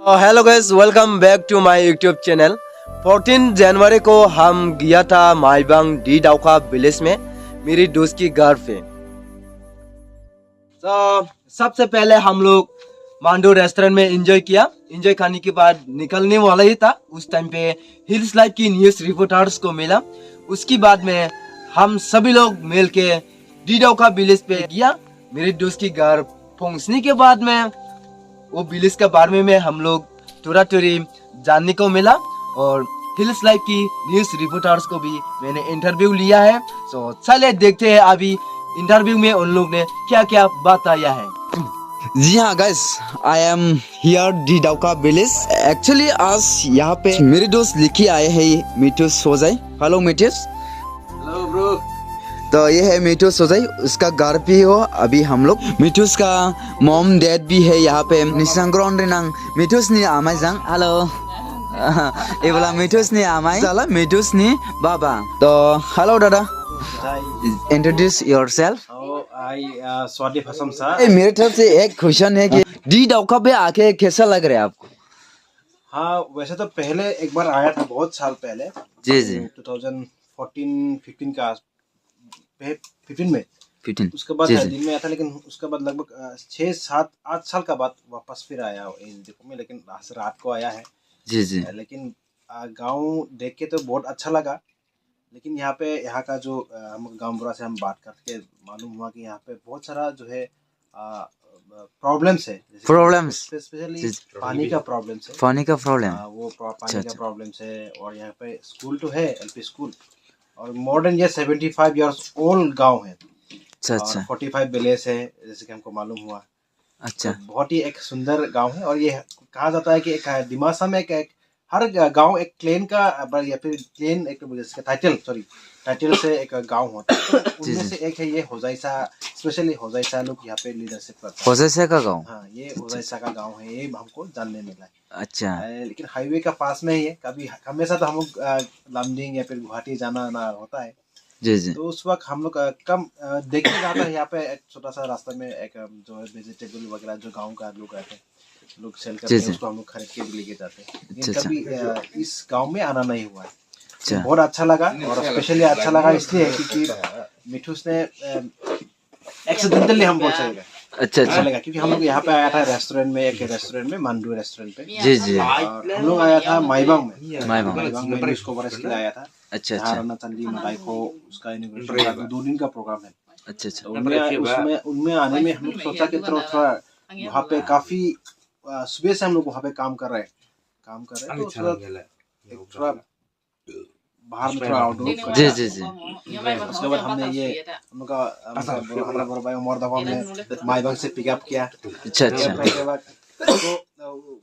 Hello guys, welcome back to my YouTube channel. 14 जनवरी को हम गया था माईबांग डी डाउका विलेज में मेरी दोस्त की घर पे। तो सबसे पहले हम लोग मांडू रेस्टोरेंट में एंजॉय किया। एंजॉय करने के बाद निकलने वाला ही था, उस टाइम पे हिल्स लाइफ की न्यूज़ रिपोर्टर्स को मिला। उसके बाद में हम सभी लोग मिल के डी डाउका विलेज पे गया। मेरी दोस्त की घर पहुंचने के बाद में वो विलेज के बारे में हम लोग थोड़ा जानने को मिला और हिल्स लाइफ की न्यूज़ रिपोर्टर्स को भी मैंने इंटरव्यू लिया है। सो चलिए देखते हैं अभी इंटरव्यू में उन लोग ने क्या क्या बताया है। जी हाँ guys, I am here the Dauka village. Actually आज यहाँ पे मेरे दोस्त लिखी आए हैं मिठू सोजाई। हेलो मिठूस। Hello bro. तो ये है मिठू सोजाई, उसका घर भी हो। अभी हम लोग मिठूस का मॉम डैड भी है यहाँ पे। निसंग्रन रिनांग मिठूस नि आमाई जांग। हेलो। ये बोला मिठूस नि आमाई चला मिठूस नि बाबा। तो हेलो दादा, इंट्रोड्यूस योरसेल्फ। स्वाति फसम सा। मेरे तरफ से एक क्वेश्चन है कि डी डाउका पे आके कैसा लग रहा है आपको? हाँ, वैसे तो पहले एक बार आया था, बहुत साल पहले। जी जी 2014-15 का 15 में 15। उसके बाद जी, जी। दिन में आया था, लेकिन उसके बाद लगभग 6-7-8 साल का बाद वापस फिर आया देखो में, लेकिन रात को आया है। जी जी लेकिन गांव देख के तो बहुत अच्छा लगा। लेकिन यहाँ का जो हम गांव बुरा से हम बात करके मालूम हुआ कि यहाँ पे बहुत सारा जो है प्रॉब्लम्स है। प्रॉब्लम्स स्पेशली पानी का प्रॉब्लम्स है। पानी का प्रॉब्लम। वो पानी का प्रॉब्लम्स है। और यहाँ पे स्कूल तो है, एलपी स्कूल, और मॉडर्न ये 75 इयर्स ओल्ड गांव है। अच्छा अच्छा 45 विलेज है, जैसे कि हमको मालूम हुआ। अच्छा। तो बहुत ही एक सुंदर गांव है। और ये कहा जाता है कि एक दिमासा में एक हर गांव एक क्लेन का या फिर क्लेन एक टाइटल से एक गांव होता है। तो उनमें से एक है ये होजाइसा। स्पेशली होजाइसा लोग यहाँ पे लीडरशिप करते हैं। होजाइसा का गांव? हाँ, ये होजाइसा का गांव है, ये हमको जानने मिला है। अच्छा। लेकिन हाईवे का पास में ही है। कभी हमेशा तो हम लोग लामडिंग या फिर गुवाहाटी जाना ना होता है। जी जी। तो उस वक्त हम लोग कम देखने जाता है। यहाँ पे एक छोटा सा रास्ता में एक जो है वेजिटेबल वगैरह जो गांव का लोग रहते हैं, लोग सेल करते हैं, उसको हम लोग खरीद के भी लेके जाते हैं। लेकिन कभी इस गांव में आना नहीं हुआ है। तो बहुत अच्छा लगा। और स्पेशली अच्छा लगा इसलिए क्योंकि मिठूस ने एक्सीडेंटली हम बोल सकेंगे अच्छा अच्छा लगा, क्योंकि हम लोग यहाँ पे आया था रेस्टोरेंट में मांडू रेस्टोरेंट पे। जी जी। और हम लोग आया था माईबांग में। माईबांग में न्यूज़ कवरेज के लिए आया था। अच्छा अच्छा राणा चंदी मलाई को उसका इनॉग्रेशन 2 दिन का प्रोग्राम है। अच्छा अच्छा। उनमें आने में हम लोग सोचा कि थोड़ा वहाँ पे काफी सुबह से हम लोग वहाँ पे काम कर रहे हैं। तो थोड़ा बाहर में थोड़ा आउटडोर। जी जी जी। उसके बाद हमने ये हम लोग का हमारा बड़ा भाई उमर दबा हमने माईबांग से पिकअप किया। अच्छा अच्छा। के बाद तो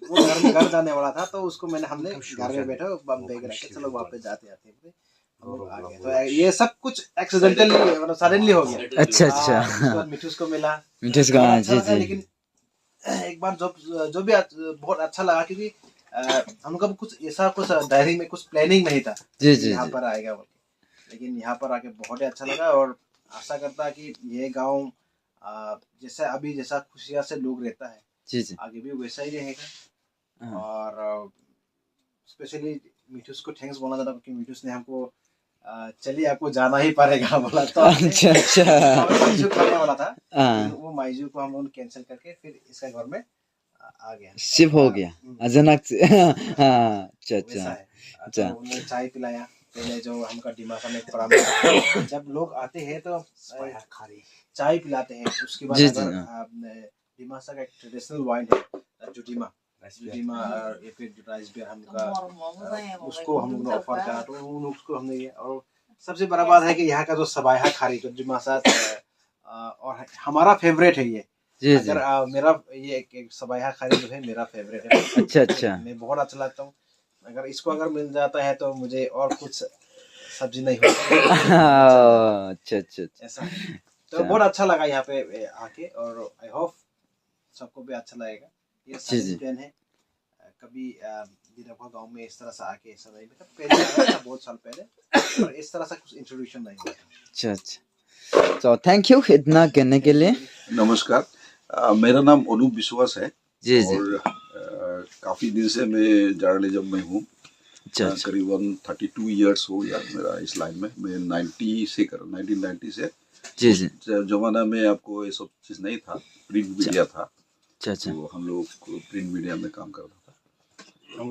वो घर जाने वाला था, तो उसको हमने घर में बैठा बैग रख के चलो वहाँ पे जाते हम लोग आ गए। तो ये सब कुछ एक्सीडेंटली मतलब सडनली हो गया। अच्छा अच्छा। मिठूस को मिला। मिठूस का, जी जी। लेकिन एक बार जो भी बहुत अच्छा लगा, क्योंकि हम लोग कुछ ऐसा कुछ डायरी में कुछ प्लानिंग नहीं था जी जी यहाँ पर आएगा बोल के। लेकिन यहाँ पर आके बहुत ही अच्छा लगा। और आशा करता कि ये गांव जैसा खुशियाँ से लोग रहता है, जी जी, आगे भी वैसा ही रहेगा। और स्पेशली मिठूस को थैंक्स बोलना चाहता हूँ, क्योंकि मिठूस ने हमको चलिए आपको जाना ही पड़ेगा बोला। तो अच्छा अच्छा। माइजू करने वाला था, वो माइजू को हम लोग कैंसिल करके फिर इसका घर में आ गया, शिफ्ट हो गया अचानक से। हाँ अच्छा अच्छा अच्छा। उन्होंने चाय पिलाया। पहले जो हमका दिमाग में पड़ा, जब लोग आते हैं तो चाय पिलाते हैं। उसके बाद अगर दिमाग का एक ट्रेडिशनल वाइन है जुटीमा या फिर राइस बियर हमका उसको हम लोग ने ऑफर करा, तो उसको हमने ये। और सबसे बड़ा बात है कि यहाँ का जो सबाया खारी जो दिमाग और हमारा फेवरेट है ये। अगर मेरा ये एक सबाया खारी जो है मेरा फेवरेट है। अच्छा अच्छा। मैं बहुत अच्छा लगता हूँ। अगर मिल जाता है तो मुझे और कुछ सब्जी नहीं होता। अच्छा अच्छा ऐसा। तो बहुत अच्छा लगा यहाँ पे आके। और आई होप सबको भी अच्छा लगेगा। ये सही प्लान है। कभी दिनापुर गांव में इस तरह से आके ऐसा नहीं था। पहले आया था बहुत साल पहले, और इस तरह से कुछ इंट्रोडक्शन नहीं हुआ था। अच्छा अच्छा। तो थैंक यू इतना कहने के लिए। नमस्कार, मेरा नाम अनूप विश्वास है। जी जी। और काफ़ी दिन से मैं जर्नलिज्म में हूँ। अच्छा अच्छा करीबन 32 इयर्स हो गया मेरा इस लाइन में। मैं 1990 से जी जी जमाना में आपको ये सब चीज़ नहीं था, प्रिंट मीडिया था। अच्छा अच्छा तो हम लोग प्रिंट मीडिया में काम करता था।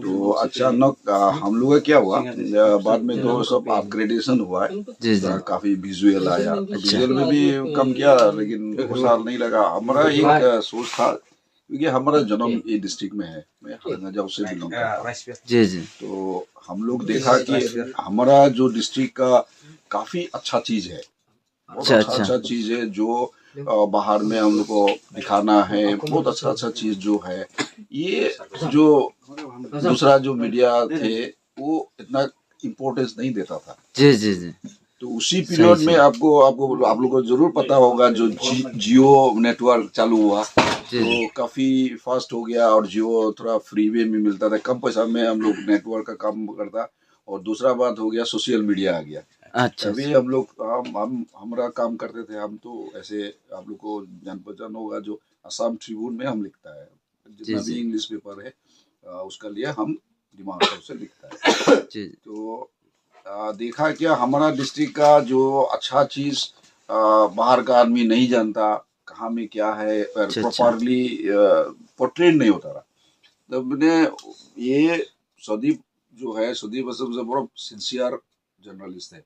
तो अचानक हम लोग का क्या हुआ, बाद में तो सब अपग्रेडेशन हुआ है। जी जी काफी विजुअल आया, विजुअल में भी कम किया, लेकिन 2 साल नहीं लगा। हमारा एक सोच था, क्योंकि हमारा जन्म ये डिस्ट्रिक्ट में है, मैं हारंगजाव से बिलोंग करता हूँ। जी जी तो हम लोग देखा कि हमारा जो डिस्ट्रिक्ट का काफी अच्छा चीज है, बहुत अच्छा अच्छा चीज है जो बाहर में हम लोग को दिखाना है। बहुत अच्छा चीज जो है, ये जो दूसरा जो मीडिया थे वो इतना इम्पोर्टेंस नहीं देता था। जी जी जी तो उसी पीरियड में आप लोग को जरूर पता होगा, जो जियो नेटवर्क चालू हुआ तो काफी फास्ट हो गया, और जियो थोड़ा फ्रीवे में मिलता था, कम पैसा में हम लोग नेटवर्क का काम करता। और दूसरा बात हो गया, सोशल मीडिया आ गया। अच्छा अभी हम लोग हमारा काम करते थे, हम तो ऐसे आप लोग को जान पहचान होगा, जो असम ट्रिब्यून में हम लिखता है, जितना भी इंग्लिश पेपर है उसका लिए हम दिमाग से लिखता है। जी तो देखा क्या, हमारा डिस्ट्रिक्ट का जो अच्छा चीज बाहर का आदमी नहीं जानता, कहाँ में क्या है, प्रॉपरली पोर्ट्रेट नहीं होता रहा। तब ने ये सुदीप जो है, सुदीप असम से बहुत सिंसियर जर्नलिस्ट है,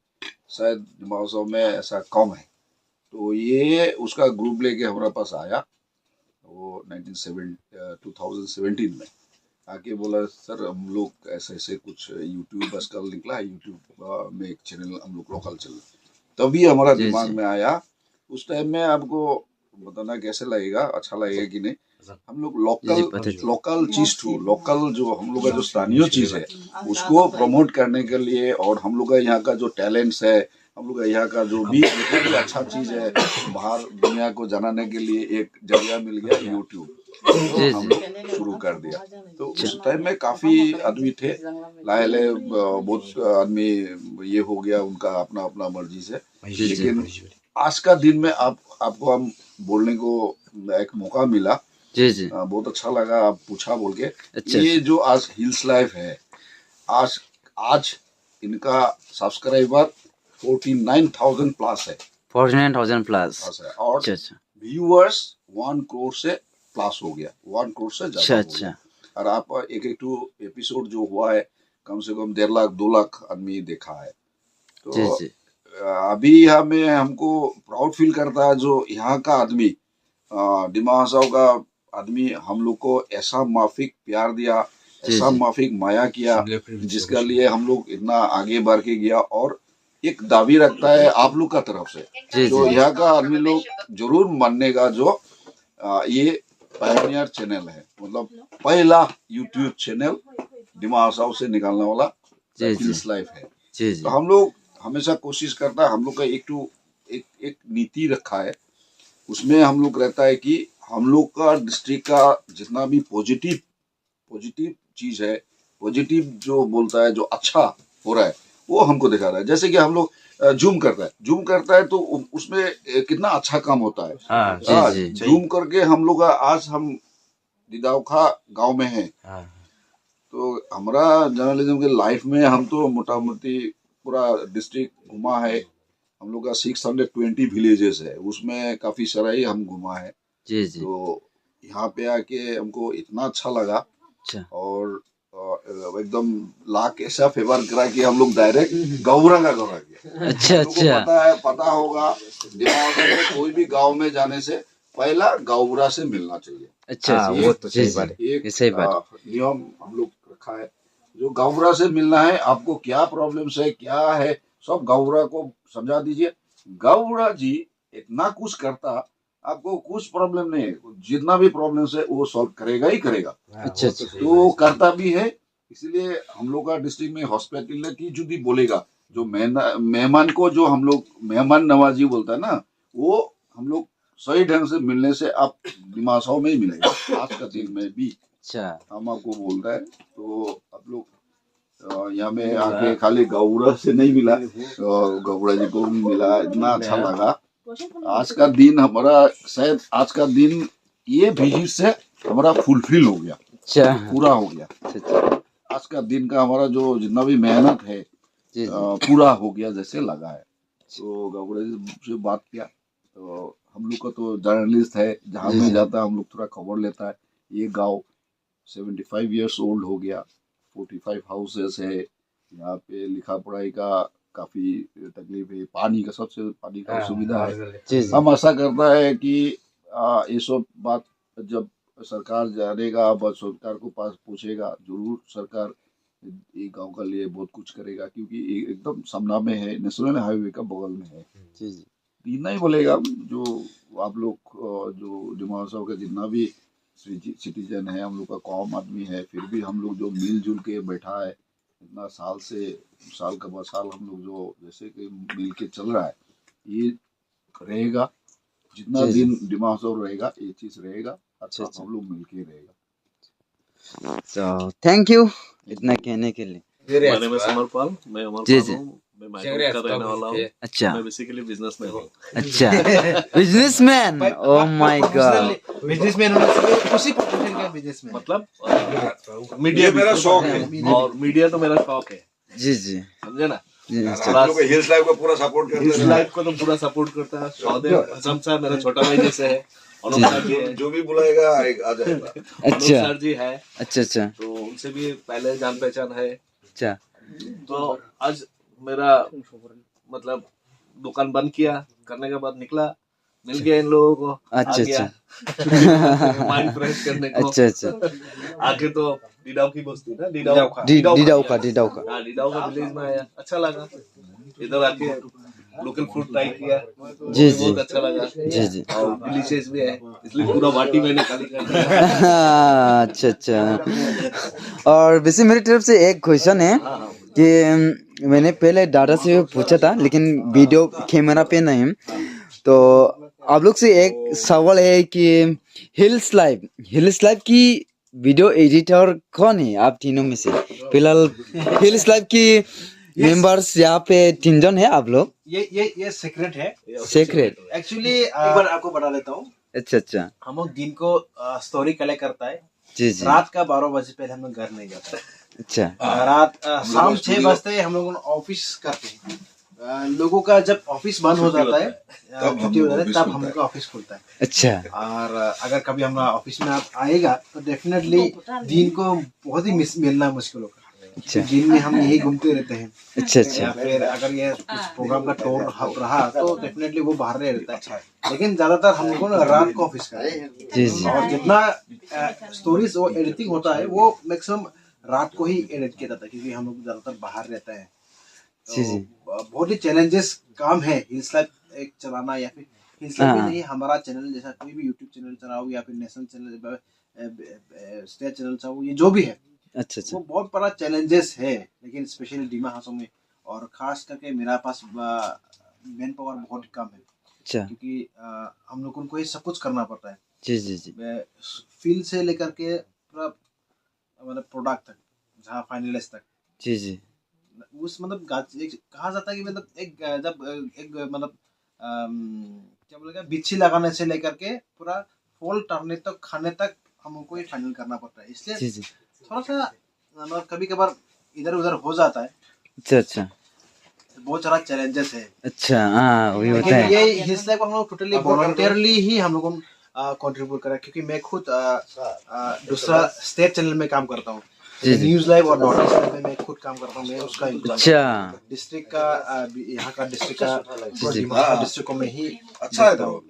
शायद महोत्सव में ऐसा कम है। तो ये उसका ग्रुप लेके हमारे पास आया, वो 2017 में आके बोला, सर हम लोग ऐसे ऐसे कुछ यूट्यूब आजकल निकला है, यूट्यूब में एक चैनल हम लोग लोकल चल। तभी हमारा दिमाग में आया। उस टाइम में आपको बताना कैसे लगेगा, अच्छा लगेगा कि नहीं। हम लोग लोकल चीज लोकल जो हम लोग का जो स्थानीय चीज है उसको प्रमोट करने के लिए, और हम लोग का यहाँ का जो टैलेंट्स है, हम लोग का यहाँ का जो भी अच्छा चीज है, बाहर दुनिया को जानने के लिए एक जरिया मिल गया यूट्यूब। तो हम लोग शुरू कर दिया। तो उस टाइम में काफी आदमी थे, लाए बहुत आदमी ये हो गया उनका अपना अपना मर्जी से। लेकिन आज का दिन में आपको हम बोलने को एक मौका मिला। जी जी बहुत अच्छा लगा आप पूछा बोल के। अच्छा, ये जो आज हिल्स लाइफ है, आज इनका सब्सक्राइबर 49,000 प्लस है। 49,000 प्लस है, और व्यूअर्स 1 करोड़ से प्लस हो गया, 1 करोड़ से ज्यादा हो गया। और आप एक एपिसोड जो हुआ है, कम से कम 1.5 लाख 2 लाख आदमी देखा है। तो अभी हमको प्राउड फील करता है, जो यहाँ का आदमी, डिमा हसाओ का आदमी हम लोग को ऐसा माफिक प्यार दिया, ऐसा माफिक माया किया, जिसके लिए हम लोग इतना आगे बढ़ के गया। और एक दावी रखता है आप लोग का तरफ से, जो यहाँ का आदमी लोग जरूर मानेगा, जो ये पायनियर चैनल है, मतलब पहला यूट्यूब चैनल डिमा हसाओ से निकालने वाला हिल्स लाइफ है। तो हम लोग हमेशा कोशिश करता है, हम लोग का एक नीति रखा है, उसमें हम लोग रहता है कि हम लोग का डिस्ट्रिक्ट का जितना भी पॉजिटिव चीज है, पॉजिटिव जो बोलता है, जो अच्छा हो रहा है, वो हमको दिखा रहा है। जैसे कि हम लोग जूम करता है तो उसमें कितना अच्छा काम होता है। जूम करके हम लोग आज हम दिदाउखा गांव में हैं। तो हमारा जर्नलिज्म के लाइफ में हम तो मोटा मोटी पूरा डिस्ट्रिक्ट घुमा है। हम लोग का 620 विलेजेस है, उसमें काफी सारा हम घुमा है। तो यहाँ पे आके हमको इतना अच्छा लगा, और एकदम लाख ऐसा फेवर करा कि हम लोग डायरेक्ट गौरा का गौरा किया। अच्छा पता होगा, दिमाग में कोई भी गांव में जाने से पहला गौरा से मिलना चाहिए। अच्छा, वो तो सही बात है। एक नियम हम लोग रखा है, जो गौरा से मिलना है, आपको क्या प्रॉब्लम्स है, क्या है, सब गौरा को समझा दीजिए। गौरा जी इतना कुछ करता, आपको कुछ प्रॉब्लम नहीं है, जितना भी प्रॉब्लम है वो सॉल्व करेगा ही करेगा। अच्छा, तो करता भी है। इसलिए हम लोग का डिस्ट्रिक्ट में हॉस्पिटलिटी जो भी बोलेगा, जो मेहमान को जो हम लोग मेहमान नवाजी बोलता है ना, वो हम लोग सही ढंग से मिलने से आप दिमाग में ही मिलेगा। आज का दिन में भी हम आपको बोल रहे हैं। तो आप लोग यहाँ में आके खाली गौरा से नहीं मिला, गौरा जी को भी मिला, इतना अच्छा लगा। आज का दिन हमारा, शायद आज का दिन ये विजिट से हमारा फुलफिल हो गया। अच्छा पूरा हो गया। अच्छा आज का दिन का हमारा जो जितना भी मेहनत है जी पूरा हो गया जैसे लगा है। तो गावड़े से बात किया तो हम लोग का तो जर्नलिस्ट है, जहाँ जी, में जी। जाता है हम लोग थोड़ा खबर लेता है। ये गांव 75 इयर्स ओल्ड हो गया, 45 हाउसेस है यहाँ पे, लिखा पढ़ाई का काफी तकलीफ है, पानी का सबसे पानी का असुविधा है। जी जी हम आशा करता है कि ये सब बात जब सरकार जानेगा, बस सरकार को पास पूछेगा, जरूर सरकार ये गांव का लिए बहुत कुछ करेगा, क्योंकि ये एकदम सामना में है, नेशनल हाईवे का बगल में है। जी जी इतना ही बोलेगा जो आप लोग जो डिमा हसाओ का जितना भी सिटीजन है, हम लोग का कौम आदमी है, फिर भी हम लोग जो मिलजुल के बैठा है इतना साल से, साल का साल हम लोग जो जैसे कि मिल के चल रहा है, ये रहेगा। जितना जी, जी। दिन डिमा हसाओ रहेगा ये चीज रहेगा। अच्छा अच्छा। हम लोग मिलके रहेगा। तो थैंक यू इतना कहने के लिए। My name is अमरपाल, मैं जी, अमरपाल जी। हूँ, मैं माइक्रोवेव का रहने वाला हूँ। अच्छा मैं बेसिकली बिजनेसमैन हूँ। अच्छा businessman oh my God businessman होने से उसी प्रोफेशन का बिजनेसमैन। मतलब मीडिया मेरा शौक है। और मीडिया तो मेरा शौक है, जी जी समझे ना। जी आप लोग हिल्स लाइफ को पूरा सपोर्ट करते इस हैं। लाइफ को तो पूरा सपोर्ट करता है। सौदेव हसम साहब मेरा छोटा भाई जैसे है, अनुप सर जी है, जो भी बुलाएगा आ जाएगा। अनुप अच्छा सर जी है, अच्छा अच्छा तो उनसे भी पहले जान पहचान है। अच्छा तो आज मेरा मतलब दुकान बंद किया, करने के बाद निकला, मिल गया इन लोगों को, आ अच्छा गया माइंड फ्रेश करने को। अच्छा अच्छा आगे तो डिडाव की बस्ती ना, डिडाव डिडाउ का हाँ, डिडाव का विलेज में आया, अच्छा लगा। इधर आके लोकल फूड ट्राई किया, जी, वो भी जी। बहुत अच्छा लगा जी जी और डिलीशियस भी है, इसलिए पूरा बाटी मैंने खाली कर दिया। अच्छा अच्छा और वैसे मेरी तरफ से एक क्वेश्चन है कि मैंने पहले दादा से पूछा था लेकिन वीडियो कैमरा पे नहीं, तो आप लोग से एक सवाल है कि हिल्स लाइव की वीडियो एडिटर कौन है आप तीनों में से? फिलहाल हिल्स लाइव की मेंबर्स यहाँ पे 3 जन है आप लोग। ये सीक्रेट है सीक्रेट एक्चुअली। एक बार आपको बता देता हूँ। अच्छा अच्छा हम लोग दिन को स्टोरी कलेक्ट करता है, जी जी रात का 12 बजे पहले हम लोग घर नहीं जाता है। अच्छा रात शाम 6 बजते हम लोग ऑफिस करते हैं। लोगों का जब ऑफिस बंद हो जाता है, छुट्टी हो जाता है, तब हम लोग का ऑफिस खुलता है। अच्छा और अगर कभी हमारा ऑफिस में आप आएगा तो डेफिनेटली दिन को बहुत ही मिलना मुश्किल होगा। अच्छा दिन में हम यही घूमते रहते हैं। अच्छा या अच्छा फिर अगर ये कुछ प्रोग्राम का टूर रहा तो डेफिनेटली वो बाहर नहीं रहता है, लेकिन ज्यादातर हम लोगों ने रात को ऑफिस का है। जी जी और जितना स्टोरीज वो एडिटिंग होता है वो मैक्सिमम रात को ही एडिट किया जाता है, क्योंकि हम लोग ज्यादातर बाहर रहते हैं। जी जी बहुत ही चैलेंजेस काम है हिल्स लाइफ एक चलाना, या फिर हिल्स लाइफ हाँ। नहीं, हमारा चैनल जैसा कोई भी यूट्यूब चैनल चलाओ या फिर नेशनल चैनल, स्टेट चैनल चलाओ, ये जो भी है अच्छा अच्छा वो बहुत बड़ा चैलेंजेस है। लेकिन स्पेशली डिमा हाउसों में और खास करके मेरा पास मैन पावर बहुत कम है, अच्छा क्योंकि हम लोगों को ही सब कुछ करना पड़ता है। जी जी जी फील्ड से लेकर के पूरा मतलब प्रोडक्ट तक, जहाँ फाइनलिस्ट तक, जी जी उस मतलब कहा जाता है कि मतलब जब एक मतलब क्या बोलेगा, बिच्छी लगाने से लेकर के पूरा फूल टरने तक, खाने तक हमको ही फाइनल करना पड़ता है। इसलिए जी जी थोड़ा सा मतलब कभी कभार इधर उधर हो जाता है, अच्छा अच्छा बहुत सारा चैलेंजेस है। अच्छा हाँ वही होता लेकिन है। ये हिस्सा को हम लोग टोटली वॉलंटियरली ही हम लोगों कंट्रीब्यूट करा, क्योंकि मैं खुद दूसरा स्टेट चैनल में काम करता हूँ, न्यूज लाइव और नॉर्थ ईस्ट में मैं खुद काम करता हूँ। मैं उसका अच्छा डिस्ट्रिक्ट का यहाँ का डिस्ट्रिक्ट का डिस्ट्रिक्ट को मैं ही अच्छा है देखता हूँ।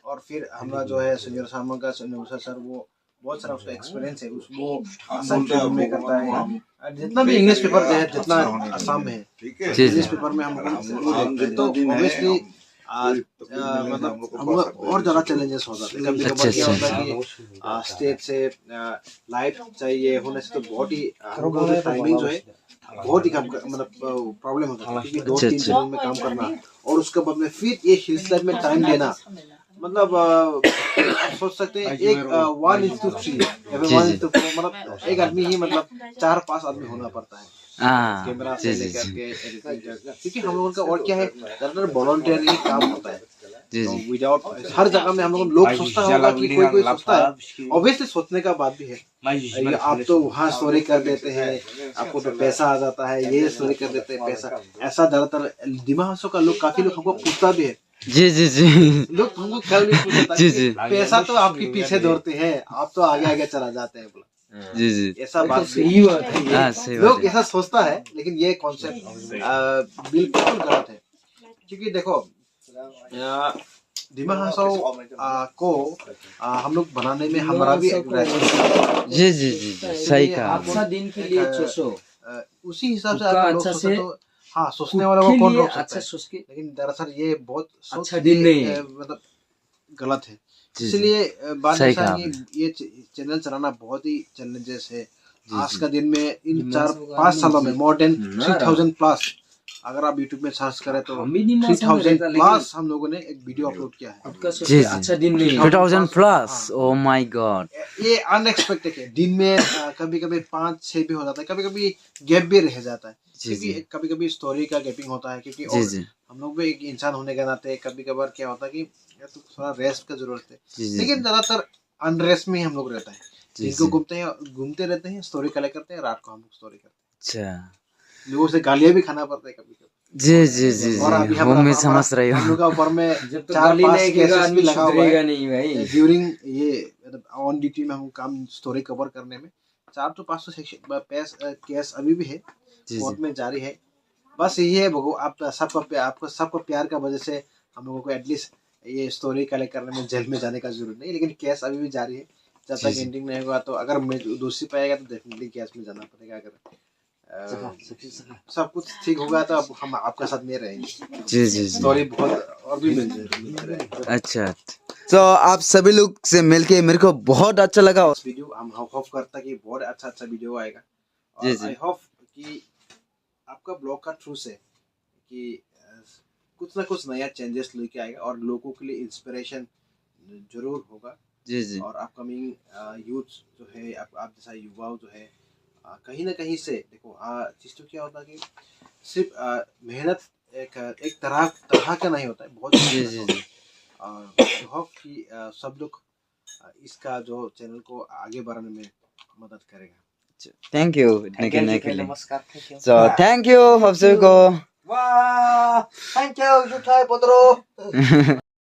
और फिर हमारा जो है सीनियर सामा का सर, वो बहुत सारा उसका एक्सपीरियंस है, वो आसाम के में करता है। जितना भी इंग्लिश पेपर है, जितना आसाम में है जी जी इंग्लिश पेपर में हम तो ऑब्वियसली मतलब हम और ज्यादा चैलेंजेस हो जाते हैं। कभी कभार क्या होता है कि स्टेट से लाइट चाहिए होने से तो बहुत ही टाइमिंग जो है बहुत ही कम मतलब प्रॉब्लम होता है, क्योंकि 2-3 चैनल में काम करना और उसके बाद में फिर ये हिल्स लाइफ में टाइम देना, मतलब आप सोच सकते हैं एक 1:3 या फिर 1:4, मतलब एक आदमी ही मतलब 4-5 आदमी होना पड़ता है हाँ कैमरा जी से जी लेकर जी के एडिटिंग, क्योंकि हम लोगों का और क्या है, ज्यादातर वॉलंटियरली काम होता है। जी तो जी विदाउट हर जगह में हम लोग सोचता होगा कि कोई सोचता है, ऑब्वियसली सोचने का बात भी है। ये आप तो वहाँ स्टोरी कर देते हैं, आपको तो पैसा आ जाता है, ये स्टोरी कर देते हैं पैसा, ऐसा ज्यादातर दिमाग का लोग काफी लोग हमको पूछता भी है, जी जी जी लोग हमको कल भी पूछता जी है जी कि पैसा तो आपके पीछे दौड़ते हैं, आप तो आगे आगे चला जाते हैं बोला। जी जी ऐसा बात हाँ सही बात लोग है ऐसा सोचता है, लेकिन ये कॉन्सेप्ट बिल्कुल गलत है। क्योंकि देखो दिमा हसाओ को हम लोग बनाने में हमारा भी एक रेस्पॉन्सिबिलिटी जी जी जी जी सही कहा आपने। अच्छा दिन के लिए सोचो, उसी हिसाब से उसका अगर लोग अच्छा सोचे से तो हाँ, सोचने वाला को कौन रोक सकता अच्छा है, सोच के लेकिन दरअसल ये बहुत सोच अच्छा दिन के, नहीं है। मतलब गलत है। जी, इसलिए बात सही ऐसा है कहा कि ये चैनल चलाना बहुत ही चैलेंजेस है। जी, आज जी। का दिन में इन 4-5 सालों में मोर देन 3000 प्लस, अगर आप यूट्यूब में सर्च करें तो हम भी दिमाग में 3000 रहता, लेकिन प्लस हम लोगों ने एक वीडियो अपलोड किया है। आपका सोच जी, के जी। अच्छा दिन नहीं है। 2000 प्लस ओ माय गॉड ये अनएक्सपेक्टेड है। दिन में कभी कभी 5-6 भी हो जाता है, कभी कभी गैप भी रह जाता है, जी, क्योंकि जी। कभी कभी स्टोरी का गैपिंग होता है, क्योंकि जी और जी हम लोग भी एक इंसान होने के नाते कभी कभार क्या होता है कि या तो थोड़ा रेस्ट का जरूरत है, जी, जी, लेकिन ज्यादातर अनरेस्ट में ही हम लोग रहता है। जी, दिन को जी। घूमते रहते हैं, स्टोरी कलेक्ट करते हैं, रात को हम लोग स्टोरी करते अच्छा हैं, लोगों से गालियां भी खाना पड़ता है कभी कभी। जी जी जी और अभी जी वो मैं समझ रही हम हूँ लोग का ऊपर में जब तक 4-5 गाली नहीं देगा केसेस भी आदमी लगा हुआ सुधरेगा है नहीं भाई। ड्यूरिंग ये ऑन ड्यूटी में हम काम स्टोरी कवर करने में 400-500 केस अभी भी है, जी कोर्ट जी में जारी है। बस यही है भगो, आप सबको प्यार का वजह से हम लोगों को एटलीस्ट ये स्टोरी कलेक्ट करने में जेल में जाने का जरूरत नहीं, लेकिन केस अभी भी जारी है। जब जी, तक जी। एंडिंग नहीं होगा तो अगर दोषी पाएगा तो डेफिनेटली केस में जाना पड़ेगा। अगर सब कुछ ठीक होगा तो अब हम आपका साथ में रहेंगे। जी जी जी स्टोरी बहुत और भी मिलते रहेंगे। अच्छा तो आप सभी लोग से मिलके मेरे को बहुत अच्छा लगा वीडियो हम होप करता कि बहुत अच्छा वीडियो आएगा, जी, और जी। आई होप कि आपका ब्लॉग का थ्रू से कि कुछ ना कुछ नया चेंजेस लेके आएगा और लोगों के लिए इंस्पिरेशन जरूर होगा। जी जी और अपकमिंग यूथ जो है, आप जैसा युवाओं जो है, कहीं ना कहीं से देखो चीज़ तो क्या होता है कि सिर्फ मेहनत एक तरह का नहीं होता है, बहुत जी जी जी आई होप कि सब लोग इसका जो चैनल को आगे बढ़ाने में मदद करेगा। थैंक यू इतने कहने के लिए नमस्कार, थैंक यू। तो थैंक यू आप सभी को वाह, थैंक यू जुठाई पोतरो।